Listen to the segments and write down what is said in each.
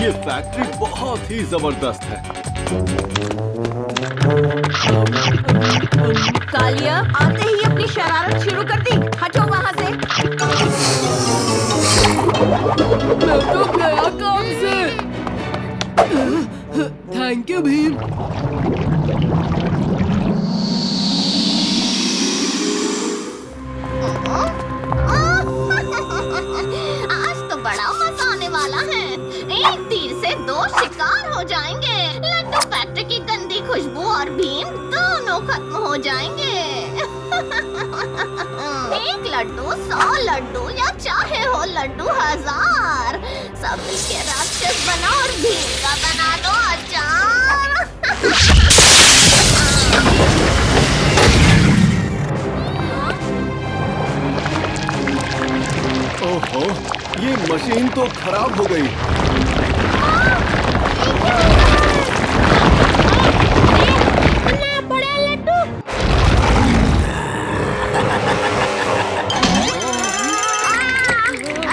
ये फैक्ट्री बहुत ही जबरदस्त है। कालिया आते ही अपनी शरारत शुरू कर दी। हटो वहाँ से। मैं तो गया काम से। Thank you Bhim. आज तो बड़ा मजा आने वाला है। एक तीर से दो शिकार हो जाएंगे। लड्डू फैक्ट्री की गंदी खुशबू और भीम दोनों खत्म हो जाएंगे। एक लड्डू 100 लड्डू या चाहे हो लड्डू 1000, सब मिलके राक्षस बना और भीम का बना दो अचार। ओहो, ये मशीन तो खराब हो गई। बड़े लड्डू।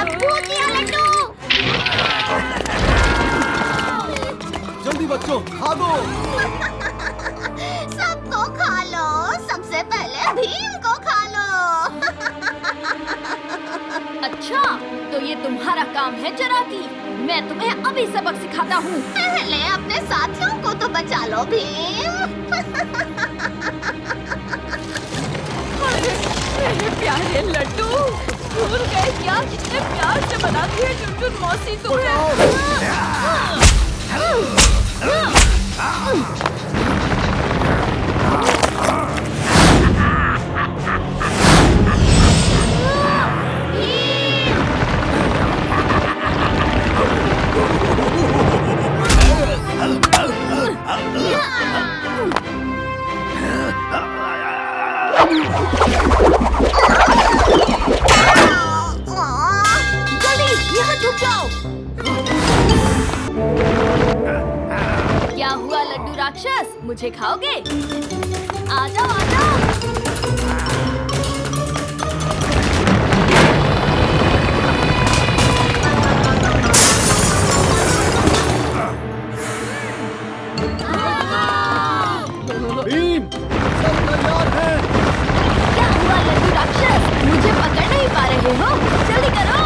अब भूतिया लड्डू। जल्दी बच्चों, भागो। सबको खा लो, सबसे पहले भीम को खा लो। अच्छा, तो ये तुम्हारा काम है चराती। मैं तुम्हें अभी सबक सिखाता हूँ। पहले अपने साथियों को तो बचा लो भीम। मेरे प्यारे लड्डू, भूल गए क्या कितने प्यार से बनाती है चुनचुन मौसी तुम्हें। जल्दी यहाँ छुप जाओ। क्या हुआ लड्डू राक्षस, मुझे खाओगे? आ जाओ आ जाओ। भीम, सब तैयार है। क्या हुआ लड्डू राक्षस, मुझे पकड़ नहीं पा रहे हो? जल्दी करो।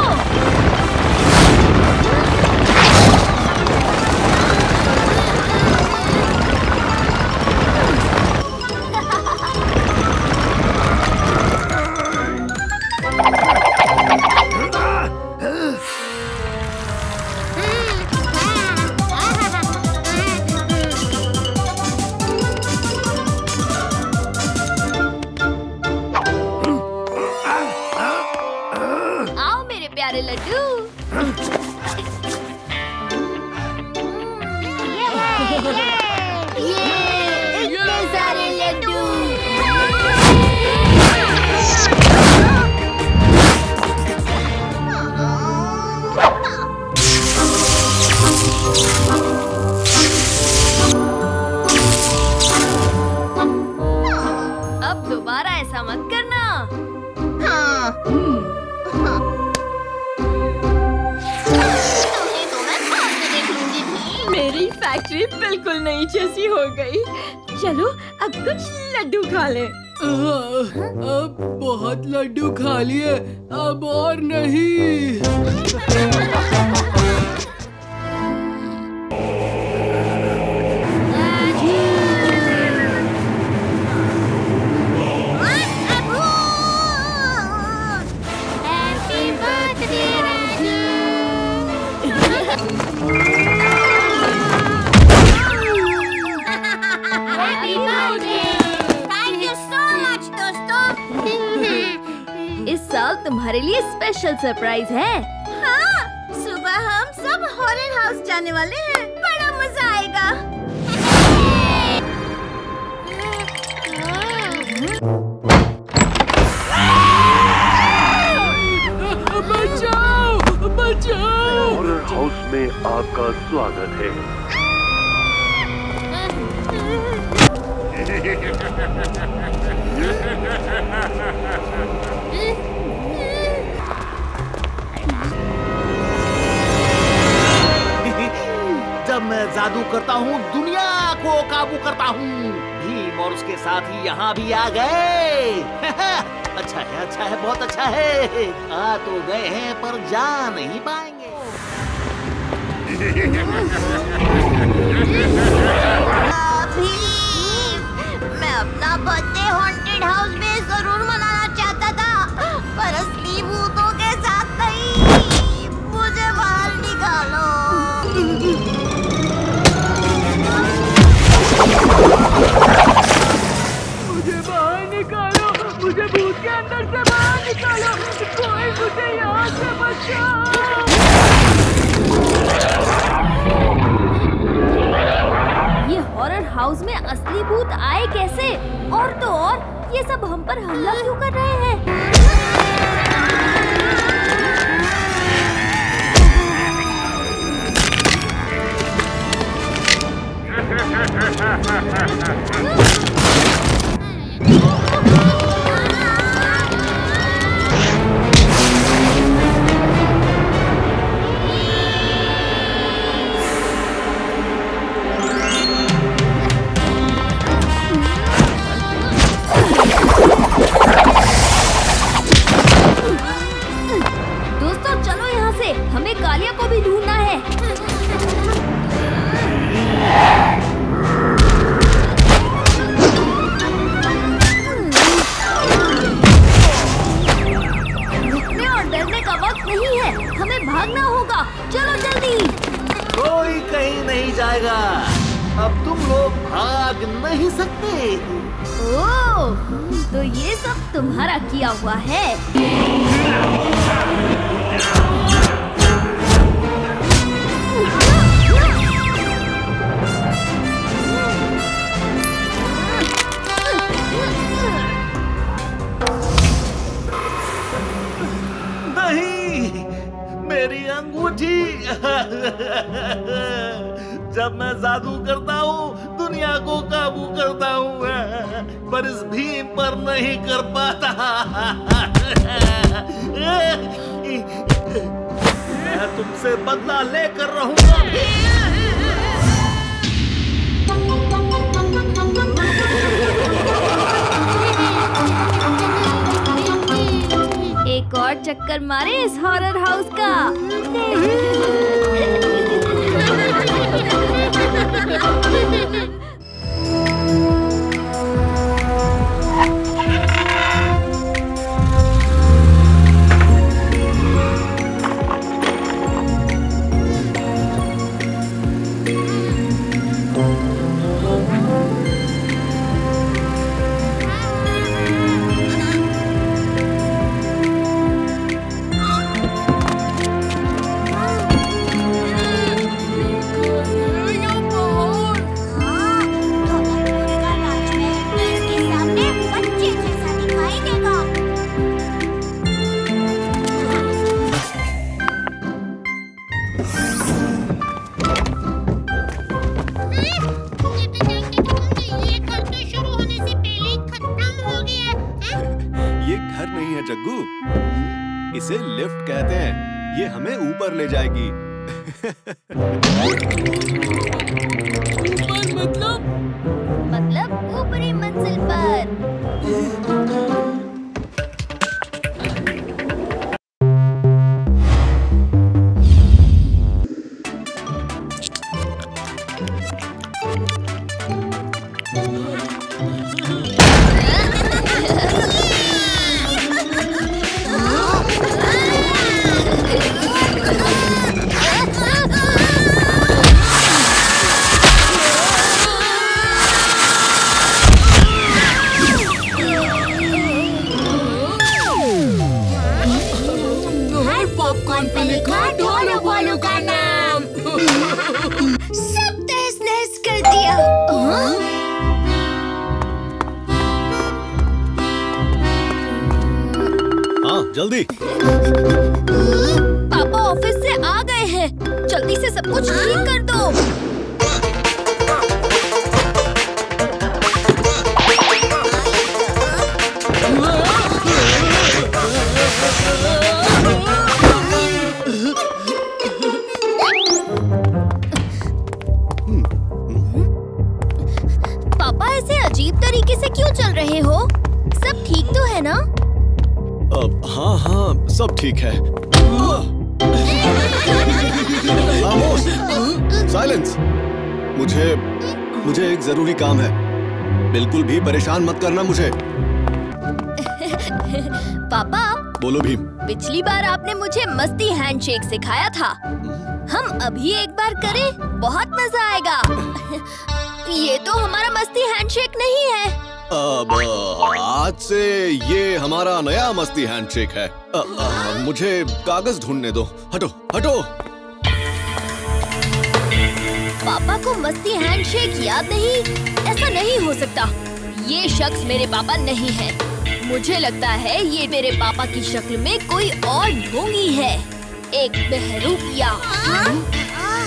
आओ मेरे प्यारे लड्डू। इतने सारे लड्डू। अब दोबारा ऐसा मत करना। हाँ। तुम्हें तो मैं बाद में देख लूंगी भीम। मेरी फैक्ट्री बिल्कुल नई जैसी हो गई। चलो अब कुछ लड्डू खा लें। अब बहुत लड्डू खा लिए, अब और नहीं। Happy birthday, Raju. Happy birthday. Thank you so much, दोस्तों। इस साल तुम्हारे लिए स्पेशल सरप्राइज है। हाँ, सुबह हम सब हॉरर हाउस जाने वाले हैं। बड़ा मजा आएगा। बचाओ बचाओ। हॉरर हाउस में आपका स्वागत है। करता हूँ, दुनिया को काबू करता हूँ। भीम और उसके साथी यहाँ भी आ गए। अच्छा है, बहुत अच्छा है। आ तो गए हैं पर जा नहीं पाएंगे। मैं अपना बर्थडे हॉन्टेड हाउस में जरूर मनाना चाहता था, पर असली भूतों के साथ नहीं। मुझे बाहर निकालो। मुझे बाहर निकालो, मुझे भूत के अंदर से बाहर निकालो, कोई मुझे यहाँ से बचाओ। ये हॉरर हाउस में असली भूत आए कैसे? और तो और ये सब हम पर हमला क्यों कर रहे हैं? दोस्तों चलो यहाँ से, हमें कालिया को भी ढूंढना है। रुकने और डरने का वक्त नहीं है, हमें भागना होगा। चलो जल्दी। कोई कहीं नहीं जाएगा, अब तुम लोग भाग नहीं सकते। ओह, तो ये सब तुम्हारा किया हुआ है। नहीं, मेरी अंगूठी। जब मैं जादू करता हूँ, दुनिया को काबू करता हूँ, पर इस भीम पर नहीं कर पाता। मैं तुमसे बदला लेकर रहूंगा। एक और चक्कर मारे इस हॉरर हाउस का। जग्गू, इसे लिफ्ट कहते हैं। ये हमें ऊपर ले जाएगी। ऊपर मतलब ऊपरी मंजिल पर। पॉपकॉर्न पे लिखा ढोलू बोलू का नाम। सब तहस नहस कर दिया। हाँ जल्दी। पापा ऑफिस से आ गए हैं, जल्दी से सब कुछ ठीक कर दो। ठीक है। खामोश, साइलेंस। मुझे एक जरूरी काम है। बिल्कुल भी परेशान मत करना मुझे। पापा। बोलो भीम। पिछली बार आपने मुझे मस्ती हैंडशेक सिखाया था। हम अभी एक बार करें, बहुत मजा आएगा। ये तो हमारा मस्ती हैंडशेक नहीं है। अब आज से ये हमारा नया मस्ती हैंडशेक है। मुझे कागज ढूंढने दो। हटो हटो। पापा को मस्ती हैंडशेक याद नहीं? ऐसा नहीं हो सकता। ये शख्स मेरे पापा नहीं है। मुझे लगता है ये मेरे पापा की शक्ल में कोई और ढोंगी है, एक बहरूपिया।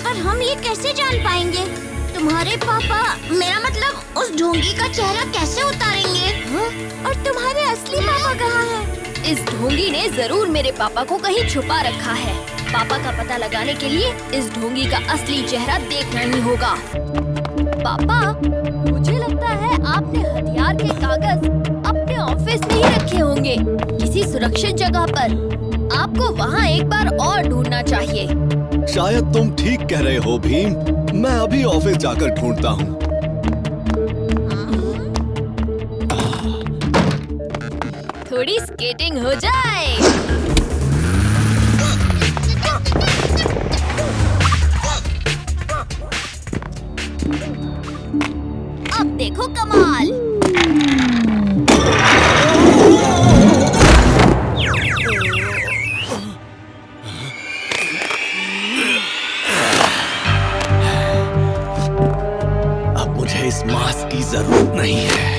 पर हम ये कैसे जान पाएंगे? तुम्हारे पापा, मेरा मतलब उस ढोंगी का चेहरा कैसे उतारेंगे? और तुम्हारे असली पापा कहाँ हैं? इस ढोंगी ने जरूर मेरे पापा को कहीं छुपा रखा है। पापा का पता लगाने के लिए इस ढोंगी का असली चेहरा देखना ही होगा। पापा, मुझे लगता है आपने हथियार के कागज अपने ऑफिस में ही रखे होंगे, किसी सुरक्षित जगह पर। आपको वहाँ एक बार और ढूंढना चाहिए। शायद तुम ठीक कह रहे हो भीम। मैं अभी ऑफिस जाकर ढूंढता हूँ। थोड़ी स्केटिंग हो जाए। अब देखो कमाल। अब मुझे इस मास्क की जरूरत नहीं है।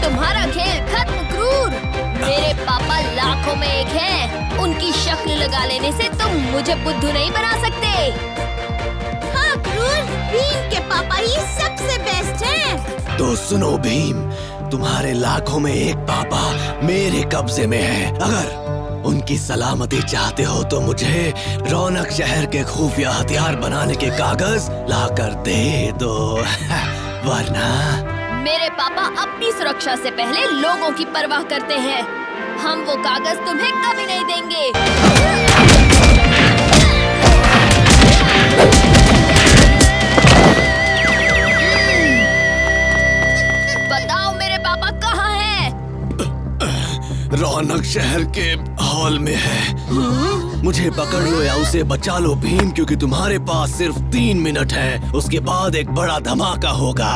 तुम्हारा खेल खत्म क्रूर। मेरे पापा लाखों में एक हैं। उनकी शक्ल लगा लेने से तुम मुझे बुद्धू नहीं बना सकते। हाँ क्रूर, भीम के पापा ही सबसे बेस्ट हैं। तो सुनो भीम, तुम्हारे लाखों में एक पापा मेरे कब्जे में है। अगर उनकी सलामती चाहते हो तो मुझे रौनक शहर के खुफिया हथियार बनाने के कागज लाकर दे दो। वरना मेरे पापा अपनी सुरक्षा से पहले लोगों की परवाह करते हैं। हम वो कागज तुम्हें कभी नहीं देंगे। बताओ मेरे पापा कहाँ हैं? रौनक शहर के हॉल में है। मुझे पकड़ लो या उसे बचा लो भीम, क्योंकि तुम्हारे पास सिर्फ 3 मिनट है। उसके बाद एक बड़ा धमाका होगा।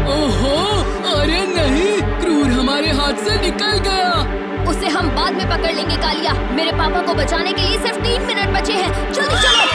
ओहो, अरे नहीं, क्रूर हमारे हाथ से निकल गया। उसे हम बाद में पकड़ लेंगे कालिया। मेरे पापा को बचाने के लिए सिर्फ 3 मिनट बचे हैं। जल्दी चलो।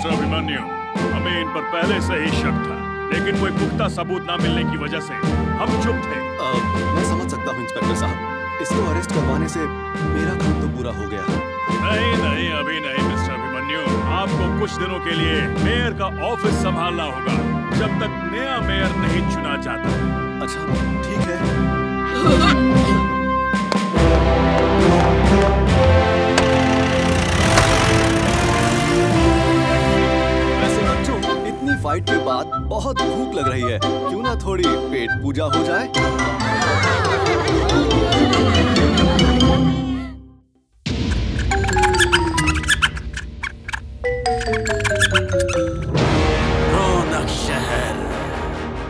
मिस्टर अभिमन्यु, हमें इन पर पहले से ही शक था, लेकिन कोई पुख्ता सबूत न मिलने की वजह से हम चुप थे। मैं समझ सकता हूँ इंस्पेक्टर साहब, इसको अरेस्ट करवाने से मेरा काम तो पूरा हो गया। नहीं नहीं, अभी नहीं मिस्टर अभिमन्यु, आपको कुछ दिनों के लिए मेयर का ऑफिस संभालना होगा, जब तक नया मेयर नहीं चुना जाता। अच्छा ठीक है। वैसे बच्चों, इतनी फाइट के बाद बहुत भूख लग रही है, क्यों ना थोड़ी पेट पूजा हो जाए? रौनक शहर,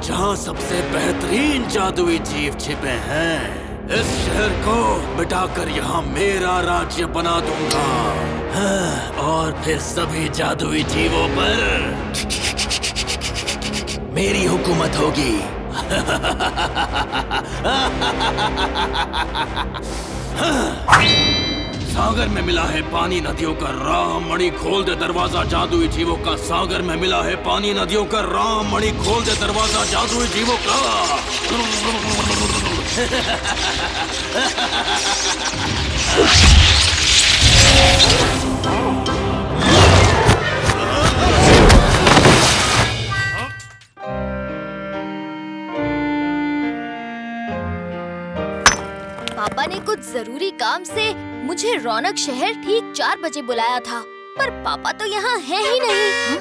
जहाँ सबसे बेहतरीन जादुई जीव छिपे हैं, इस शहर को मिटाकर यहाँ मेरा राज्य बना दूंगा। हाँ, और फिर सभी जादुई जीवों पर मेरी हुकूमत होगी। सागर में मिला है पानी नदियों का राम मणि, खोल दे दरवाजा जादुई जीवों का। सागर में मिला है पानी नदियों का राम मणि, खोल दे दरवाजा जादुई जीवों का। पापा ने कुछ जरूरी काम से मुझे रौनक शहर ठीक 4 बजे बुलाया था, पर पापा तो यहाँ है ही नहीं।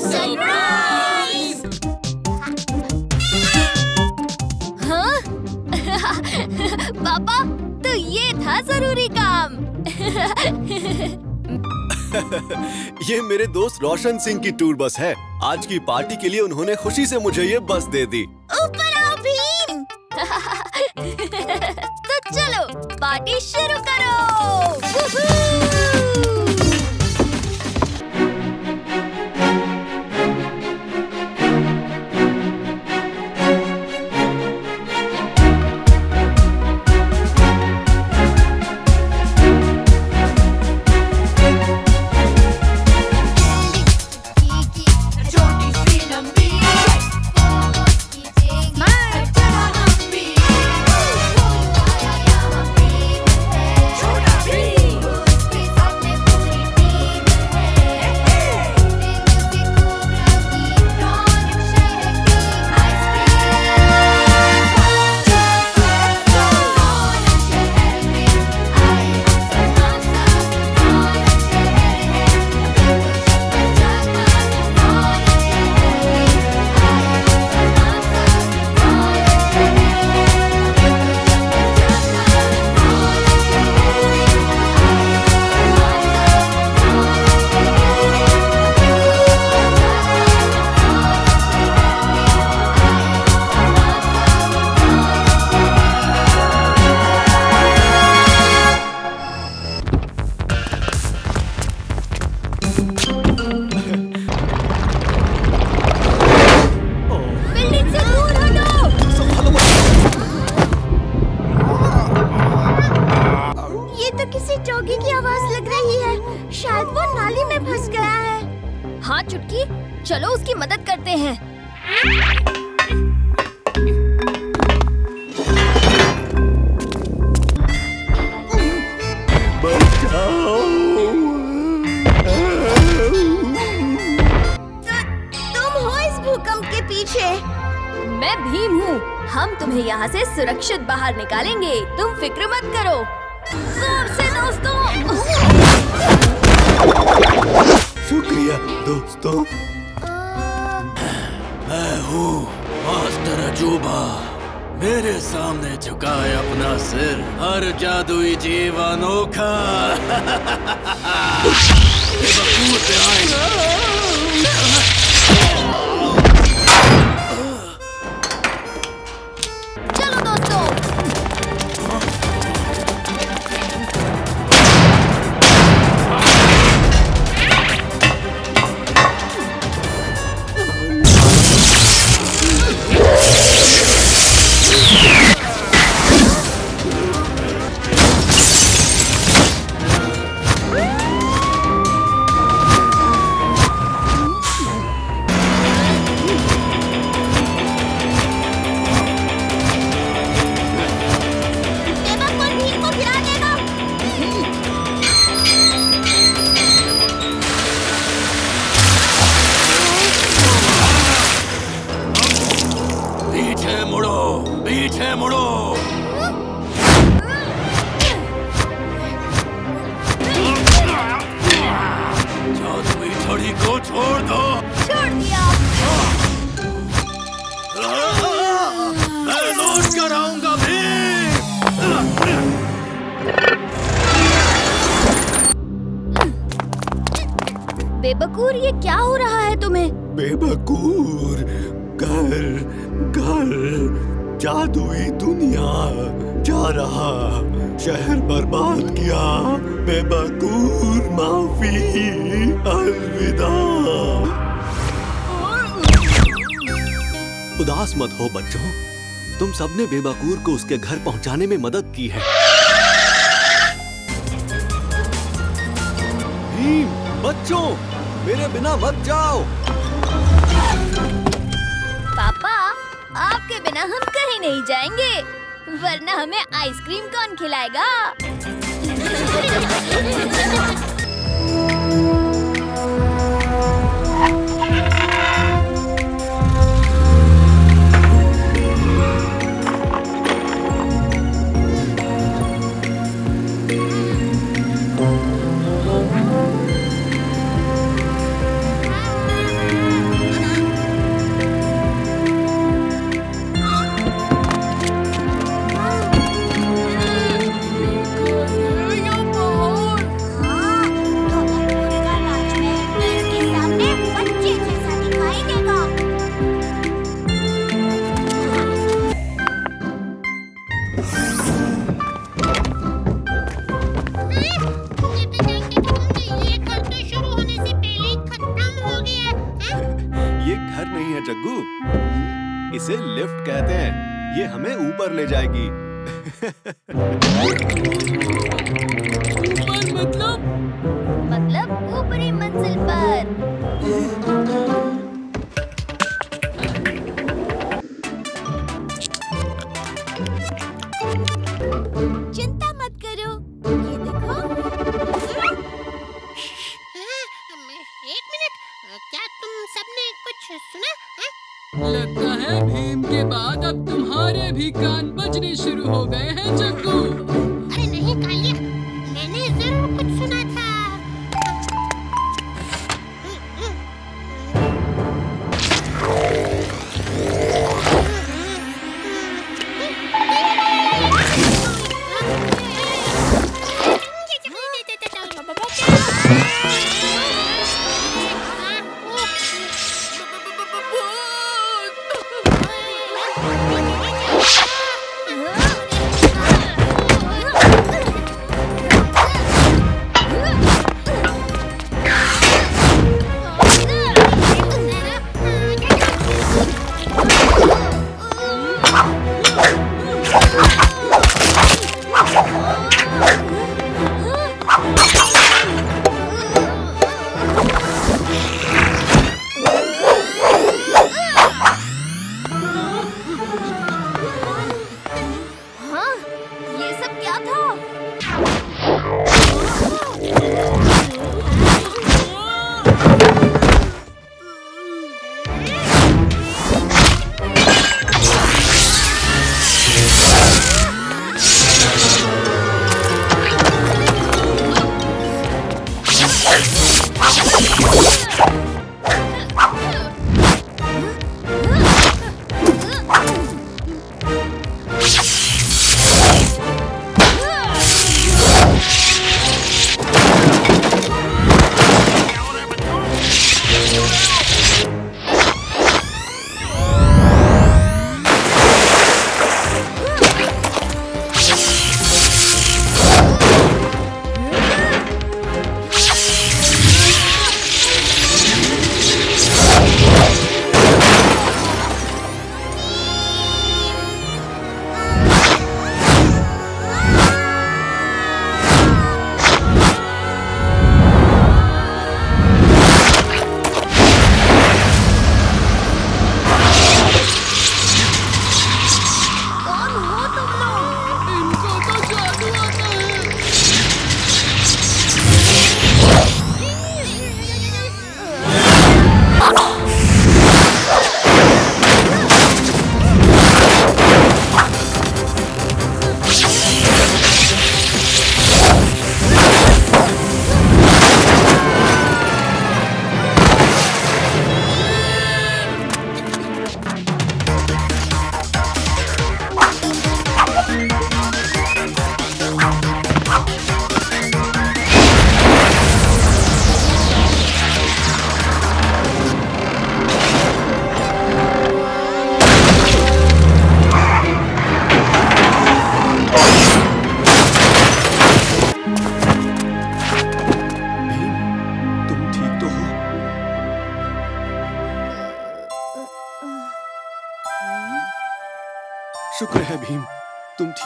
सरप्राइज! हाँ? पापा, तो ये था जरूरी काम। ये मेरे दोस्त रोशन सिंह की टूर बस है। आज की पार्टी के लिए उन्होंने खुशी से मुझे ये बस दे दी। ऊपर आओ भीम। तो चलो पार्टी शुरू करो। चलो उसकी मदद करते हैं। तुम हो इस भूकंप के पीछे। मैं भीम हूँ। हम तुम्हें यहाँ से सुरक्षित बाहर निकालेंगे, तुम फिक्र मत करो। जोर से दोस्तों। शुक्रिया दोस्तों। मैं हूँ मास्टर अजूबा। मेरे सामने झुकाए अपना सिर हर जादुई जीव अनोखा। चलो दोस्तों। बॉडी को छोड़ दो। छोड़ दिया। मैं लौट कर आऊंगा भी। बेबकूर, ये क्या हो रहा है तुम्हें? बेबकूर, घर घर जादुई दुनिया जा रहा, शहर बर्बाद किया। बेबकूर माफी, अलविदा। उदास मत हो बच्चों, तुम सबने बेबकूर को उसके घर पहुंचाने में मदद की है। भीम, बच्चों, मेरे बिना मत जाओ। पापा, आपके बिना हम कहीं नहीं जाएंगे, वरना हमें आइसक्रीम कौन खिलाएगा? इसे लिफ्ट कहते हैं, ये हमें ऊपर ले जाएगी। ऊपर मतलब ऊपरी मंजिल पर। चिंता मत करो, ये देखो। एक मिनट, क्या तुम सबने कुछ सुना? लगता है भीम के बाद अब तुम्हारे भी कान बजने शुरू हो गए हैं जग्गू। अरे नहीं कालिया, मैंने जरूर कुछ सुना था।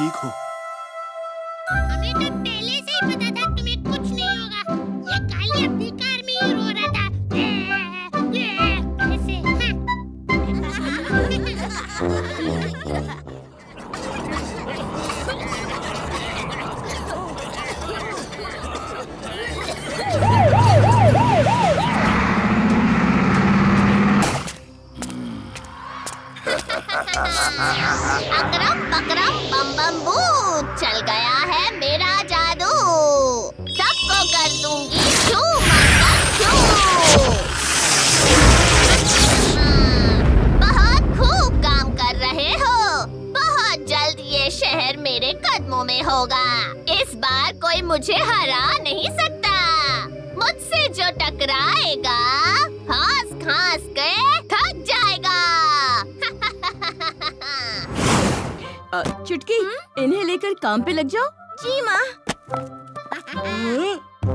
ठीक हो। हमें तो पहले से ही पता था तुम्हें कुछ नहीं होगा। ये काली अपनी कार में ही रो रहा था। ऐसे, अकरम बकरम बम बम बू, चल गया है मेरा जादू। सबको कर दूंगी छू मंतर छू। बहुत खूब काम कर रहे हो। बहुत जल्द ये शहर मेरे कदमों में होगा। इस बार कोई मुझे हरा नहीं सकता। मुझसे जो टकराएगा घास घास के थक जाएगा। चुटकी, इन्हें लेकर काम पे लग जाओ। जी माँ।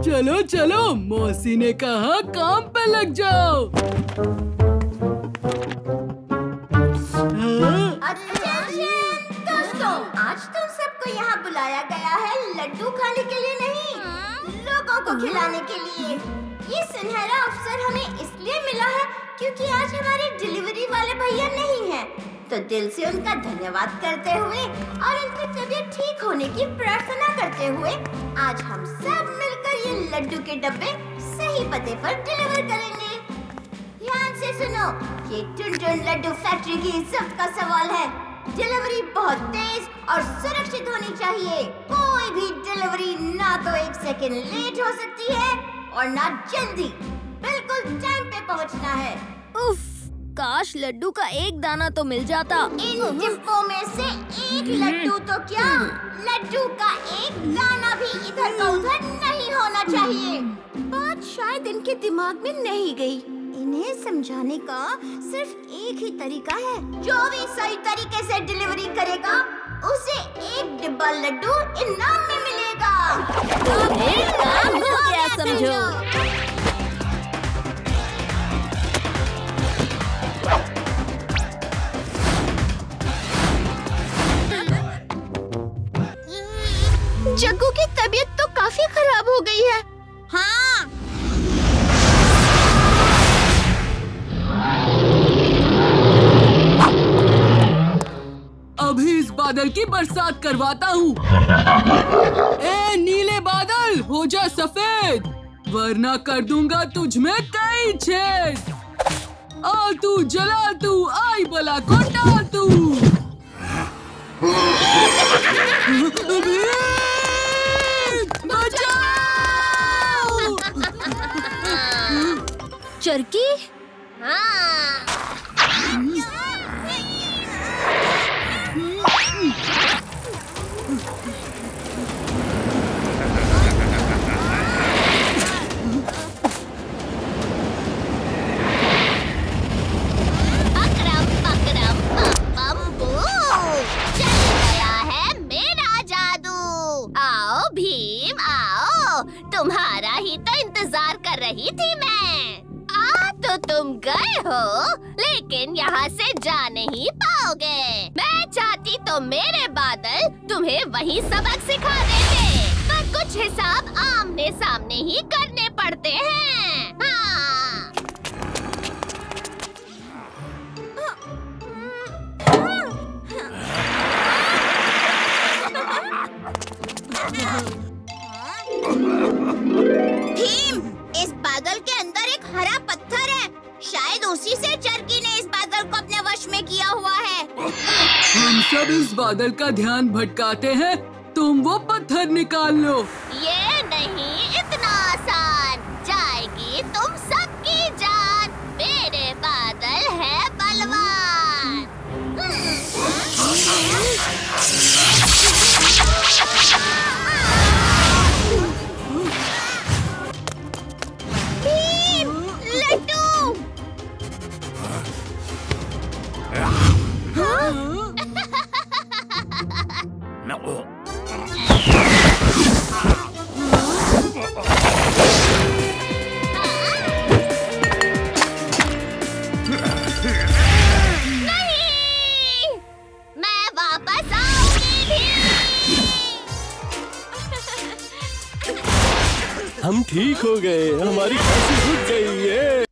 चलो चलो, मौसी ने कहा काम पे लग जाओ। दोस्तों, आज तुम सबको यहाँ बुलाया गया है लड्डू खाने के लिए नहीं, लोगों को खिलाने के लिए। ये सुनहरा अवसर हमें इसलिए मिला है क्योंकि आज हमारे डिलीवरी वाले भैया नहीं हैं। तो दिल से उनका धन्यवाद करते हुए और उनकी तबीयत ठीक होने की प्रार्थना करते हुए आज हम सब मिलकर ये लड्डू के डब्बे सही पते पर डिलीवर करेंगे। ध्यान से सुनो, ये टुनटुन लड्डू फैक्ट्री की इज्जत का सवाल है। डिलीवरी बहुत तेज और सुरक्षित होनी चाहिए। कोई भी डिलीवरी ना तो 1 सेकंड लेट हो सकती है और ना जल्दी। बिल्कुल टाइम पे पहुंचना है। उफ, काश लड्डू का एक दाना तो मिल जाता। इन डिब्बों में से एक लड्डू तो क्या, लड्डू का एक दाना भी इधर का उधर नहीं होना चाहिए। बात शायद इनके दिमाग में नहीं गई। इन्हें समझाने का सिर्फ एक ही तरीका है। जो भी सही तरीके से डिलीवरी करेगा उसे एक डिब्बा लड्डू इनाम में मिलेगा। तो फिर काम हो गया समझो। जग्गू की तबीयत तो काफी खराब हो गई है। हाँ। अभी इस बादल की बरसात करवाता हूँ। ए नीले बादल, हो जा सफेद, वरना कर दूंगा तुझ में कई छेद। आ तू जला तू, आई बला को डाल तू। चरकी, अकरम बकरम बम बू, चल गया है मेरा जादू। आओ भीम आओ, तुम्हारा ही तो इंतजार कर रही थी मैं। आ तो तुम गए हो, लेकिन यहाँ से जा नहीं पाओगे। मैं चाहती तो मेरे बादल तुम्हें वही सबक सिखा देते, पर कुछ हिसाब आमने सामने ही करने पड़ते हैं। हाँ। भीम, इस बादल के अंदर एक हरा पत्थर है। शायद उसी से चरकी ने इस बादल को अपने वश में किया हुआ है। हम सब इस बादल का ध्यान भटकाते हैं, तुम वो पत्थर निकाल लो। ये नहीं इतना आसान, जाएगी तुम सबकी जान। मेरे बादल है बलवान। भीम, लड्डू। नहीं, मैं वापस आऊंगी भी। हम ठीक हो गए, हमारी खांसी रुक गई है।